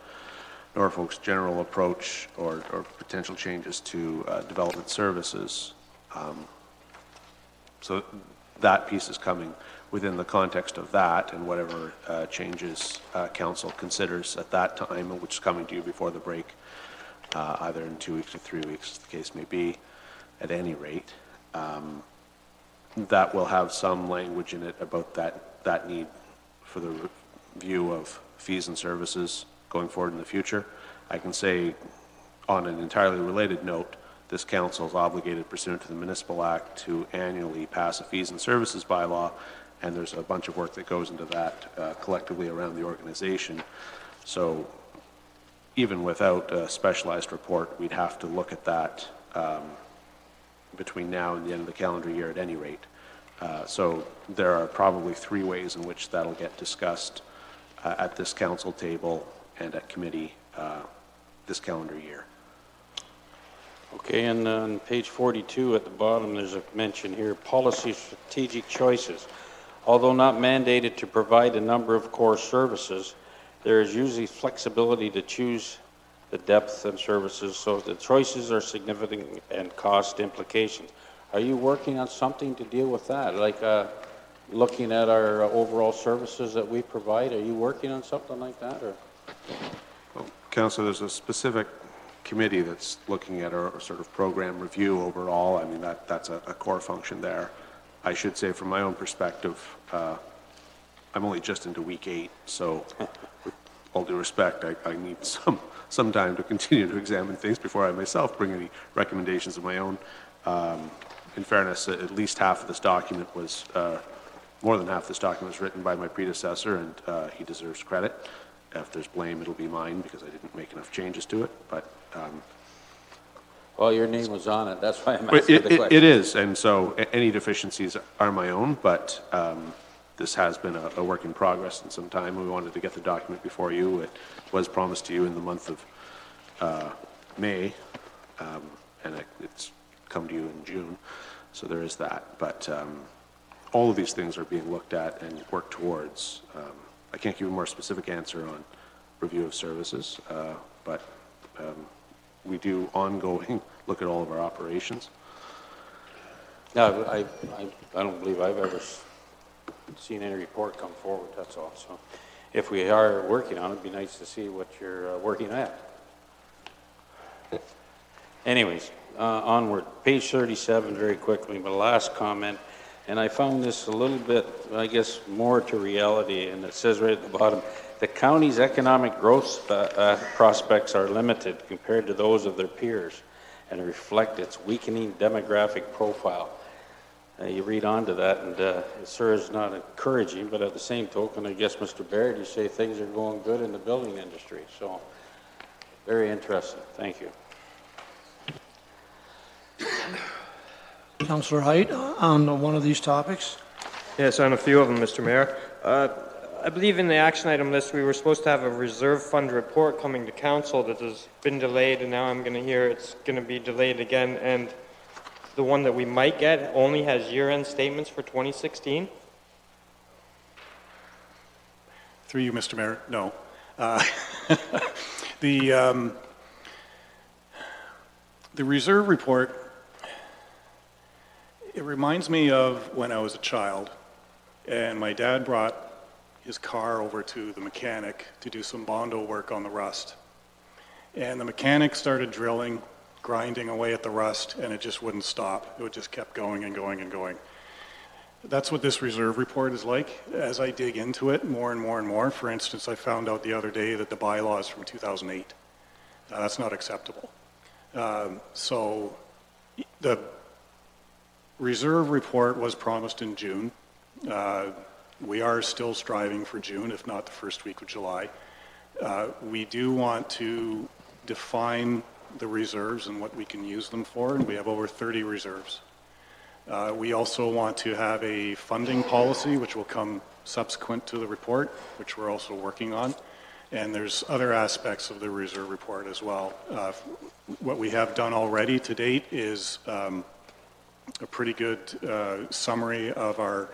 Norfolk's general approach or potential changes to development services. So that piece is coming within the context of that, and whatever changes council considers at that time, which is coming to you before the break, either in 2 weeks or 3 weeks, as the case may be, at any rate. That will have some language in it about that need for the review of fees and services going forward in the future. I can say, on an entirely related note, this council is obligated pursuant to the Municipal Act to annually pass a fees and services bylaw, and there's a bunch of work that goes into that collectively around the organization. So even without a specialized report, we'd have to look at that between now and the end of the calendar year at any rate. So there are probably 3 ways in which that'll get discussed at this council table and at committee this calendar year. Okay, and on page 42 at the bottom, there's a mention here, policy strategic choices. Although not mandated to provide a number of core services, there is usually flexibility to choose the depth of services, so the choices are significant and cost implications. Are you working on something to deal with that? Like looking at our overall services that we provide, are you working on something like that? Or? Well, Councillor, there's a specific committee that's looking at our sort of program review overall. I mean, that's a core function there. I should say, from my own perspective, I'm only just into week 8, so with all due respect, I need some time to continue to examine things before I myself bring any recommendations of my own. In fairness, at least half of this document was, more than half this document was written by my predecessor, and he deserves credit. If there's blame, it'll be mine because I didn't make enough changes to it. But well, your name was on it. That's why I'm asking the question. It is, and so any deficiencies are my own, but this has been a work in progress in some time. We wanted to get the document before you. It was promised to you in the month of May, and it's come to you in June, so there is that. But all of these things are being looked at and worked towards. I can't give a more specific answer on review of services, but we do ongoing look at all of our operations. No, I don't believe I've ever seen any report come forward, that's all. So if we are working on it, it'd be nice to see what you're working at. Anyways, onward. Page 37, very quickly, my last comment. And I found this a little bit, I guess, more to reality, and it says right at the bottom, the county's economic growth prospects are limited compared to those of their peers and reflect its weakening demographic profile. You read on to that, and it sure is not encouraging, but at the same token, I guess, Mr. Baird, you say things are going good in the building industry, so very interesting. Thank you. Councillor Height, on one of these topics? Yes, on a few of them, Mr. Mayor. I believe in the action item list we were supposed to have a reserve fund report coming to council that has been delayed, and now I'm going to hear it's going to be delayed again, and the one that we might get only has year-end statements for 2016. Through you, Mr. Mayor, no. The reserve report, it reminds me of when I was a child and my dad brought his car over to the mechanic to do some Bondo work on the rust. And the mechanic started drilling, grinding away at the rust, and it just wouldn't stop. It just kept going and going and going. That's what this reserve report is like. As I dig into it more and more and more, for instance, I found out the other day that the bylaw is from 2008. That's not acceptable. So the reserve report was promised in June. We are still striving for June, if not the first week of July. We do want to define the reserves and what we can use them for, and we have over 30 reserves. We also want to have a funding policy, which will come subsequent to the report, which we're also working on. And there's other aspects of the reserve report as well. What we have done already to date is a pretty good summary of our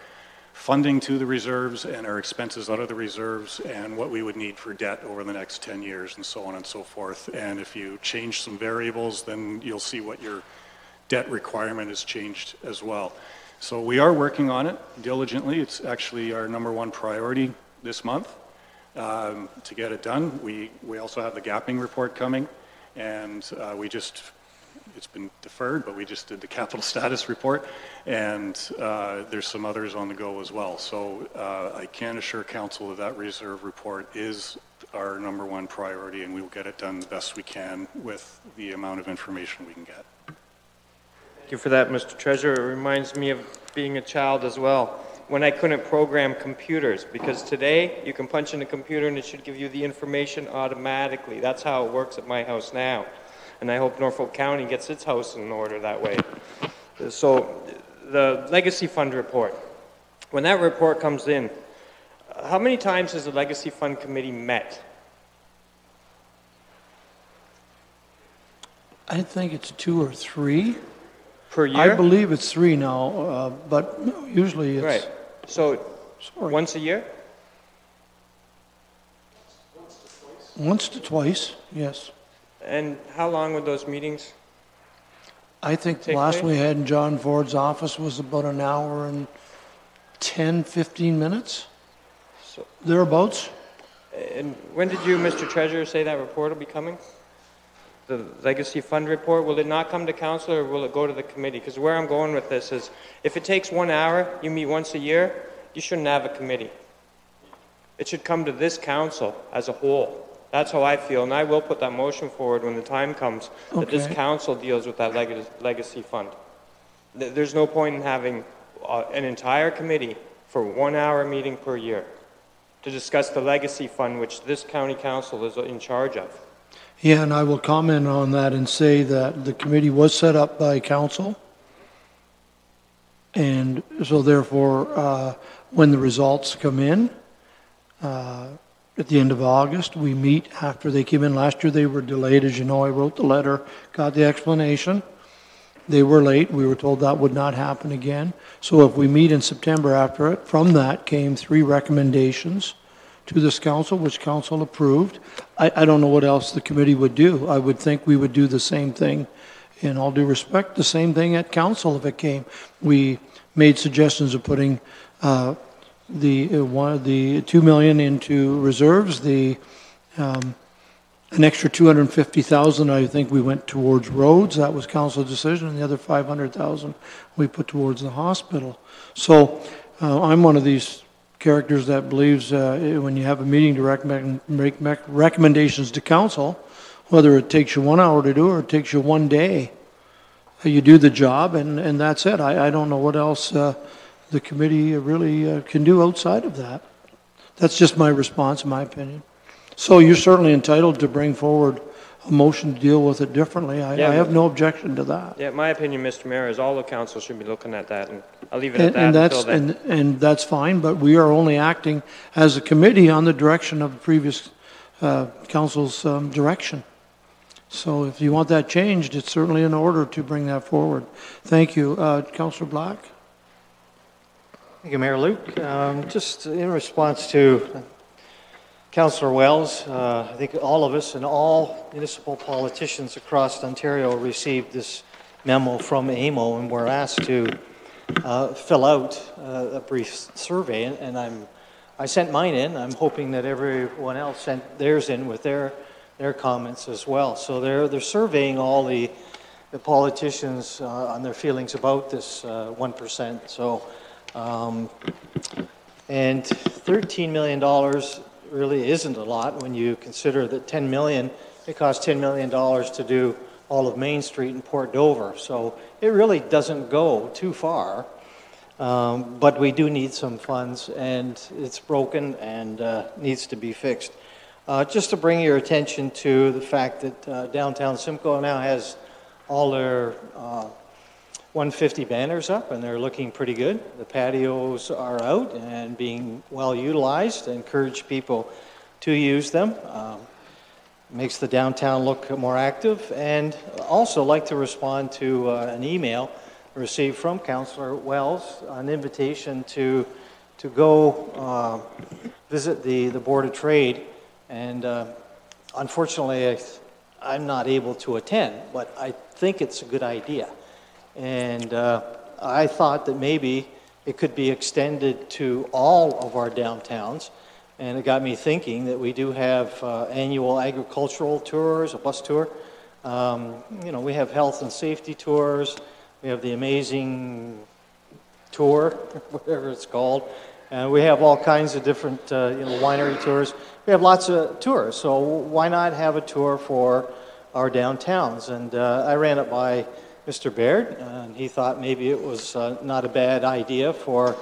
funding to the reserves and our expenses out of the reserves and what we would need for debt over the next 10 years and so on and so forth. And if you change some variables, then you'll see what your debt requirement has changed as well. So we are working on it diligently. It's actually our #1 priority this month to get it done. We also have the gapping report coming, and it's been deferred, but we just did the capital status report, and there's some others on the go as well. So I can assure council that reserve report is our #1 priority, and we will get it done the best we can with the amount of information we can get. Thank you for that, Mr. Treasurer. It reminds me of being a child as well, when I couldn't program computers, because today you can punch in a computer and it should give you the information automatically. That's how it works at my house now. And I hope Norfolk County gets its house in order that way. So the Legacy Fund report, when that report comes in, how many times has the Legacy Fund Committee met? I think it's 2 or 3. Per year? I believe it's 3 now, but no, usually it's... Right. So once a year? Once to twice, yes. And how long would those meetings? I think the last we had in John Ford's office was about an hour and 10, 15 minutes, so, thereabouts. And when did you, Mr. Treasurer, say that report will be coming? The Legacy Fund report, will it not come to council or will it go to the committee? Because where I'm going with this is, if it takes 1 hour, you meet once a year, you shouldn't have a committee. It should come to this council as a whole. That's how I feel, and I will put that motion forward when the time comes that this council deals with that Legacy Fund. There's no point in having an entire committee for 1 hour meeting per year to discuss the Legacy Fund, which this county council is in charge of. Yeah, and I will comment on that and say that the committee was set up by council. And so therefore, when the results come in, at the end of August, we meet after they came in. Last year they were delayed. As you know, I wrote the letter, got the explanation. They were late. We were told that would not happen again. So if we meet in September after it, from that came 3 recommendations to this council, which council approved. I don't know what else the committee would do. I would think we would do the same thing, in all due respect, the same thing at council if it came. We made suggestions of putting the 2 million into reserves, an extra 250,000 I think we went towards roads. That was council decision, and the other 500,000 we put towards the hospital. So I'm one of these characters that believes when you have a meeting to make recommendations to council, whether it takes you 1 hour to do or it takes you 1 day, you do the job and that's it. I don't know what else the committee really can do outside of that. That's just my response, in my opinion. So you're certainly entitled to bring forward a motion to deal with it differently. I have no objection to that. Yeah, my opinion, Mr. Mayor, is all the council should be looking at that, and I'll leave it at that until then. And that's fine, but we are only acting as a committee on the direction of the previous council's direction. So if you want that changed, it's certainly in order to bring that forward. Thank you. Councillor Black? Thank you, Mayor Luke. Just in response to Councillor Wells, I think all of us and all municipal politicians across Ontario received this memo from AMO, and we're asked to fill out a brief survey, and I sent mine in. I'm hoping that everyone else sent theirs in with their comments as well. So they're surveying all the politicians on their feelings about this 1%. So, and $13 million really isn't a lot when you consider that it costs $10 million to do all of Main Street in Port Dover. So it really doesn't go too far. But we do need some funds, and it's broken and needs to be fixed. Just to bring your attention to the fact that downtown Simcoe now has all their 150 banners up, and they're looking pretty good. The patios are out and being well utilized. I encourage people to use them. Makes the downtown look more active. And also like to respond to an email received from Councillor Wells, an invitation to to go visit the Board of Trade, and unfortunately, I'm not able to attend, but I think it's a good idea. And I thought that maybe it could be extended to all of our downtowns, and it got me thinking that we do have annual agricultural tours, a bus tour. You know, we have health and safety tours. We have the amazing tour, whatever it's called. And we have all kinds of different, you know, winery tours. We have lots of tours, so why not have a tour for our downtowns? And I ran it by Mr. Baird, and he thought maybe it was not a bad idea for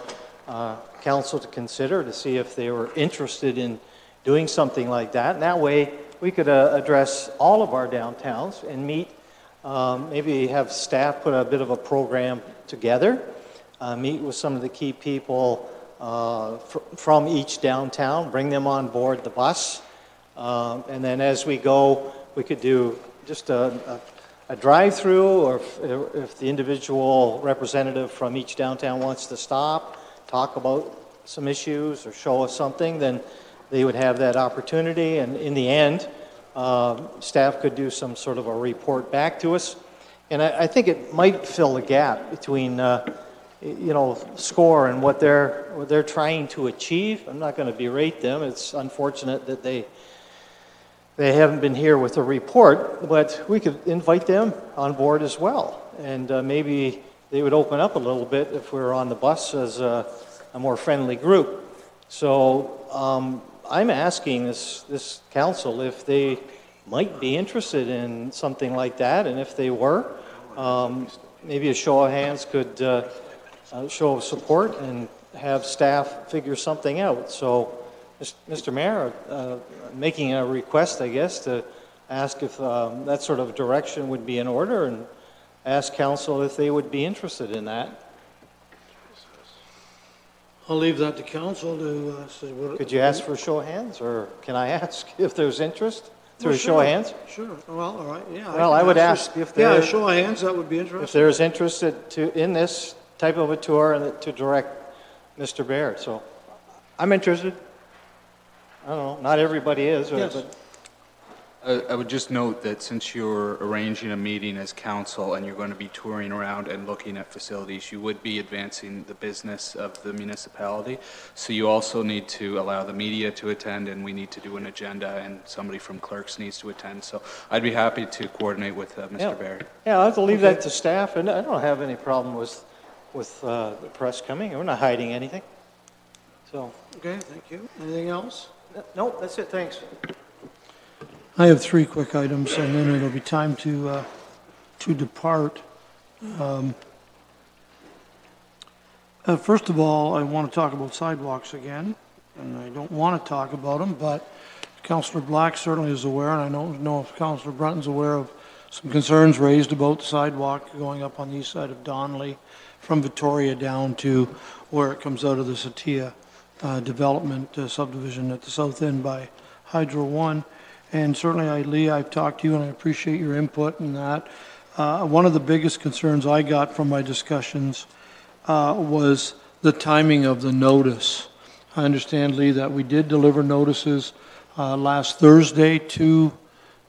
council to consider, to see if they were interested in doing something like that. And that way, we could address all of our downtowns and meet, maybe have staff put a bit of a program together, meet with some of the key people from each downtown, bring them on board the bus, and then as we go, we could do just a drive-through, or if the individual representative from each downtown wants to stop, talk about some issues or show us something, then they would have that opportunity, and in the end, staff could do some sort of a report back to us. And I think it might fill the gap between, you know, SCORE and what they're trying to achieve. I'm not going to berate them. It's unfortunate that they haven't been here with a report, but we could invite them on board as well. And maybe they would open up a little bit if we were on the bus as a more friendly group. So I'm asking this council if they might be interested in something like that, and if they were, maybe a show of hands could show of support and have staff figure something out. So, Mr. Mayor, making a request, I guess, to ask if that sort of direction would be in order, and ask council if they would be interested in that. I'll leave that to council to say what. Could you ask for a show of hands, or can I ask if there's interest through a show of hands? Sure. Well, all right. Yeah. Well, I would ask if there. Yeah, a show of hands. That would be interesting. If there's interest in this type of a tour, and to direct Mr. Baird. So, I'm interested. I don't know. Not everybody is. Yes. But I would just note that since you're arranging a meeting as council and you're going to be touring around and looking at facilities, you would be advancing the business of the municipality. So you also need to allow the media to attend, and we need to do an agenda, and somebody from clerks needs to attend. So I'd be happy to coordinate with Mr. Baird. Yeah, I'll have to leave that to staff, and I don't have any problem with the press coming. We're not hiding anything. So. Okay, thank you. Anything else? No, that's it. Thanks. I have three quick items, and then it'll be time to depart. First of all, I want to talk about sidewalks again, and I don't want to talk about them, but Councillor Black certainly is aware, and I don't know if Councillor Brunton's aware of some concerns raised about the sidewalk going up on the east side of Donnelly from Victoria down to where it comes out of the Satia development subdivision at the south end by Hydro 1. And certainly, Lee, I've talked to you, and I appreciate your input in that. One of the biggest concerns I got from my discussions was the timing of the notice. I understand, Lee, that we did deliver notices last Thursday to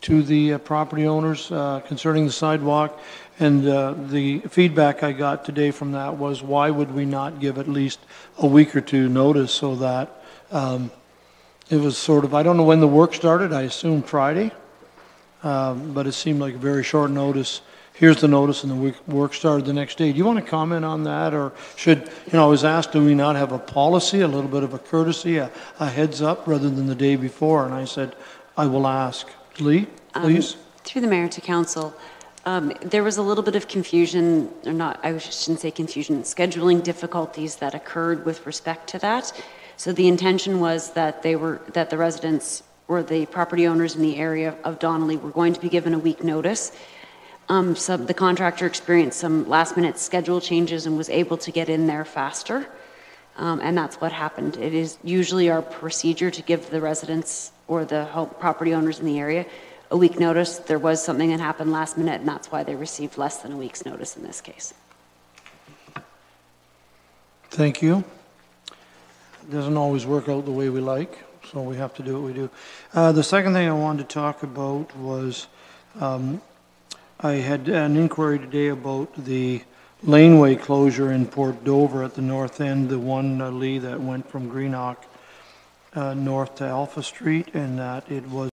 the property owners concerning the sidewalk, and the feedback I got today from that was, why would we not give at least a week or two notice so that it was sort of, I don't know when the work started, I assume Friday, but it seemed like a very short notice. Here's the notice, and the work started the next day. Do you want to comment on that, or should, I was asked, do we not have a policy, a little bit of a courtesy, a heads up rather than the day before? And I said, I will ask. Lee, please. Through the mayor to council, there was a little bit of confusion, or not, I shouldn't say confusion, scheduling difficulties that occurred with respect to that. So the intention was that that the residents or the property owners in the area of Donnelly were going to be given a week notice. So the contractor experienced some last-minute schedule changes and was able to get in there faster, and that's what happened. It is usually our procedure to give the residents or the property owners in the area a week notice. There was something that happened last minute, and that's why they received less than a week's notice in this case. Thank you. doesn't always work out the way we like, so we have to do what we do. The second thing I wanted to talk about was I had an inquiry today about the laneway closure in Port Dover at the north end, the one, Lee, that went from Greenock north to Alpha Street, and that it was